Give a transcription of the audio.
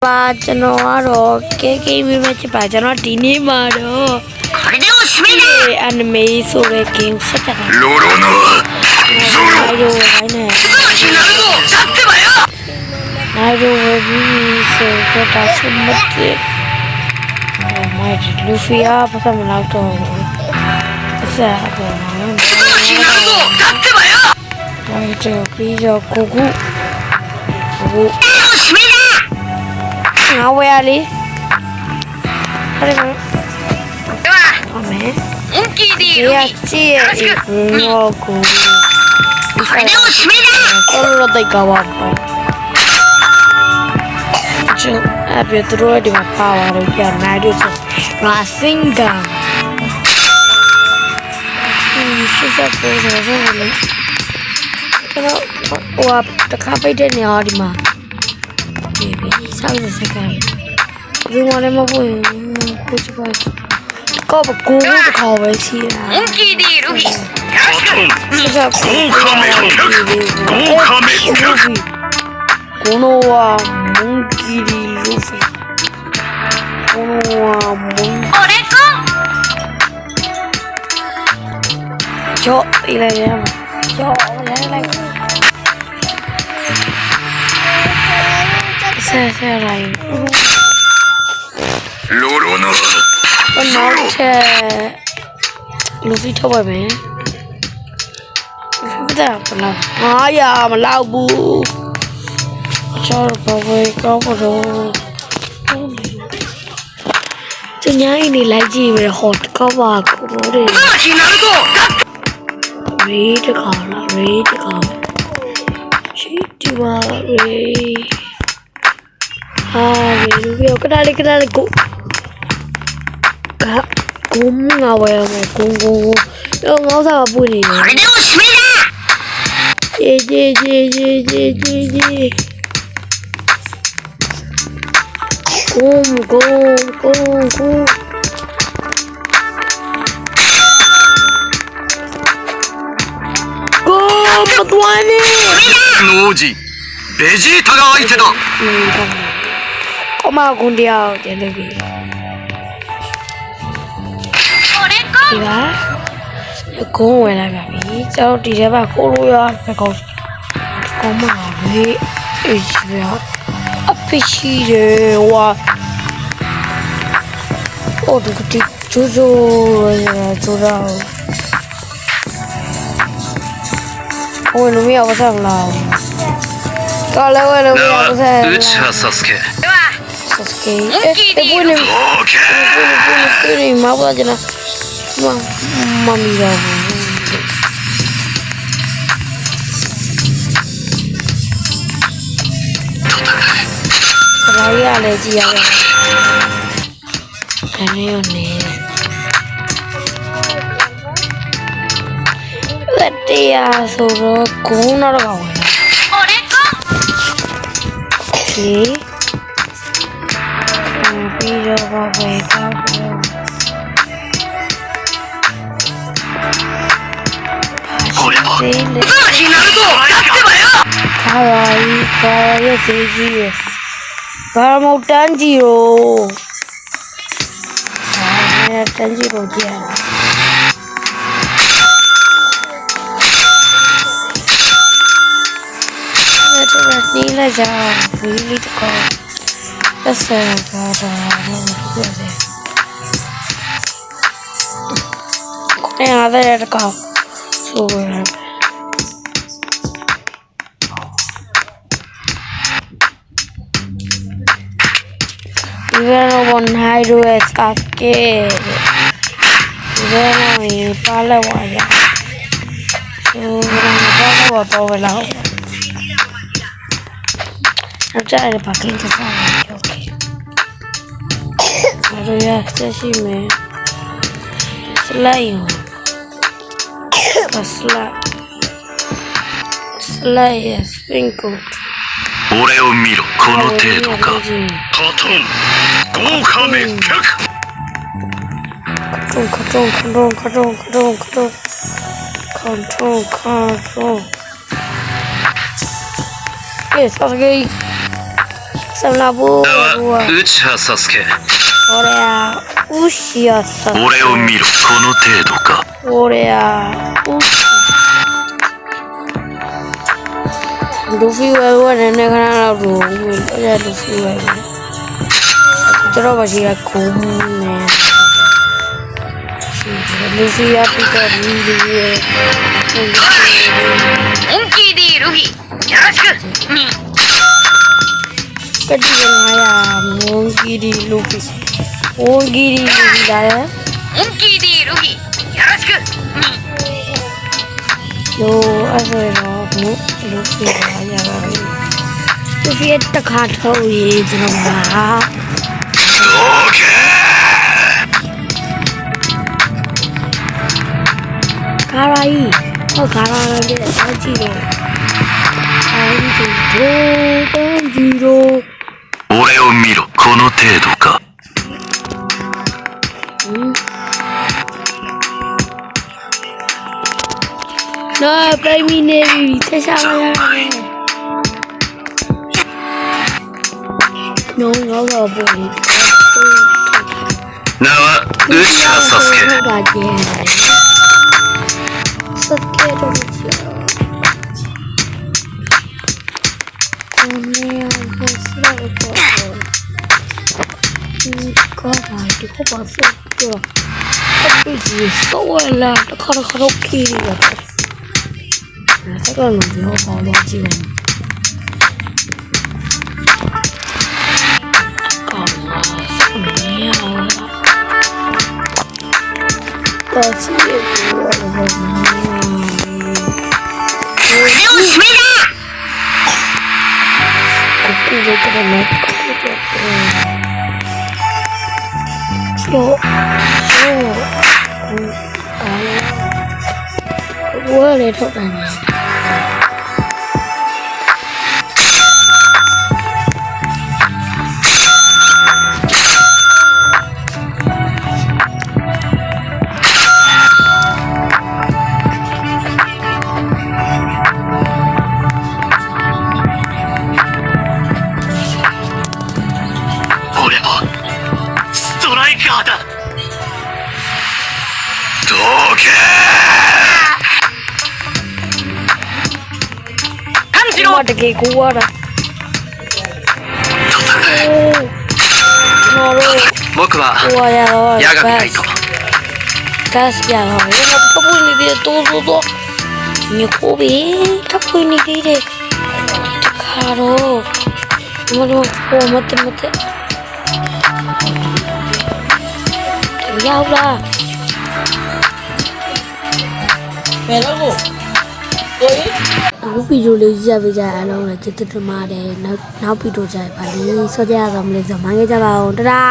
ပါကျွန်တော်ကတော့ကဲပေးမဲ့ချစ်ပါကျွန်တော်ဒီနေ့မှာတော့အန်မီဆိုတဲ့ game ဆက်တာလိုလိုနော်ဇိုရိုရိုနဲ့နိုင်ရိုဝပြီးဆိုတော့ဆုမတ်မိုက်လူဖီယာပတ်စံမလောက်တော့အဆက်ပေါ်မှာနိုင်တော့ပြီးတော့ကိုကူငါဝယ်ရလေဟာလေအမေအန်ကီဒီရချီရဲ့ဘောကိုဆောရတဲ့ကဝါကျအပြည့်တို့ဒီမှာပါဝါလို့ပြန်နိုင်လို့ဆိုရာစင်ဂန်ရှိစပ်ပေါ်တော့လေကျွန်တော်ဟိုတခါပိတ်တဲ့နေရာဒီမှာဒီ60 second ဒီမှာလည်းမပွင့်ကိုချပါကောဘကိုတခါပဲရှိတာမန်ကီဒီရူဘီရှိစပ်ပေါ်ကိုနိုဝါမန်ကီဒီရူဘီကိုနိုဝါမန်โอเรโกကျော်ပြေးလိုက်ရမှာကျော်လိုက်ဆက်လိုက်လိုလိုနော်နောက်ချက်လူစီထုတ်ပါမယ်ဒါကလားမလောက်ဘူးချောဘဝေကောတော့ကျညာရင်းနေလိုက်ကြည့်မယ်ဟောကောပါကိုတွေရေတခါလားရေတခါရှိဒီပါရေဟာရေလူပြောကဒါလေးကိုငါဝယ်မယ်ကိုတော့ငေါ့စားပွင့်နေတယ်ကိုမတွန်းနေနိုဂျီベジータが相手だおまこんでやってるびこれかဒီပါကုန်းဝင်လာပါပြီကျွန်တော်ဒီထဲမှာခိုးလို့ရပဲကောင်းကောင်းမှာလေအေးရအပရှိတယ်ဟွာအော်ဒီကျိုးရကျိုးတော့โอ้ยหนูไม่เอาภาษาลาวก็แล้วหนูไม่เอาภาษาลาวอุชาซาสเกะพูดเลยมาพูดจะนะมามีเราอะไรอะไรจีอะไรอันนี้อยู่นี่တရားဆိုတော့ဂုံးတော့ကောင်းတယ်။ဟိုလေကော။ဒီပြီးတော့ဘာပဲကောင်းတော့ဟိုလေကော။ဒီနာတော့တက်တယ်ပါရော။ဟာရီပါရဲ့ဈေးကြီးရယ်။ဘာမို့တန်းကြီးရော။ဟာတန်းကြီးကိုကြည့်ရတာ။นี่แหละจ้าวิลิตก็จะเสร็จก็จะนี่เพื่อสิเนี่ยอะไรก็สวยIvano one high to it okay Ivano in Palawaya so what over now I'm trying to pack in the phone. Okay. I don't have to see me. Slide. Slide. Sprinkle. 俺を見ろこの程度か。カトン。豪華滅却。カトン。Yes, okay. 什么不？内葉サスケ俺呀，乌西呀，啥？俺を見ろこの程度か俺呀，乌西。卢飞我人家看到路，我在卢飞我，这老把些空呢。卢飞呀，比较厉害。本気でいるぎよろしくကတိကနာရမွန်ဂီဒီလူပီဝွန်ဂီဒီလူလာရ本気でいるぎよろしくလိုအဲ့ဆိုတော့ဘုလူပီလာရပါပြီလူပီတခါထုတ်ရေးကျွန်တော်မှာခါရိုင်းဟုတ်ခါရိုင်းလေးစောကြည့်တော့俺を見ろこの程度かなあプライミネリーセシャーやのががボリ名は内葉サスケサスケどうしようこれをすられこうかばいてこばそうとアプリそうやなだからカラオケやっただからの情報の違いかなそうねやだしえわら目を閉めなここからなそう我来偷蛋呢。俺もストライカーだどけ炭治郎我的给过了。僕は我要矢神ライトガスやろ。今タブにでどうぞど。にこびタブにでカロ。今でも待って待って。ရောက်လားဘယ်တော့ကိုအခုဗီဒီယိုလေးကြည့်ပြကြအားလုံးလည်းကျေးဇူးတင်ပါတယ်နောက်ဗီဒီယိုကြိုင်ပါလိစောကြရအောင်မလို့ဆိုမှန်းခဲ့ကြပါဦးတဒါ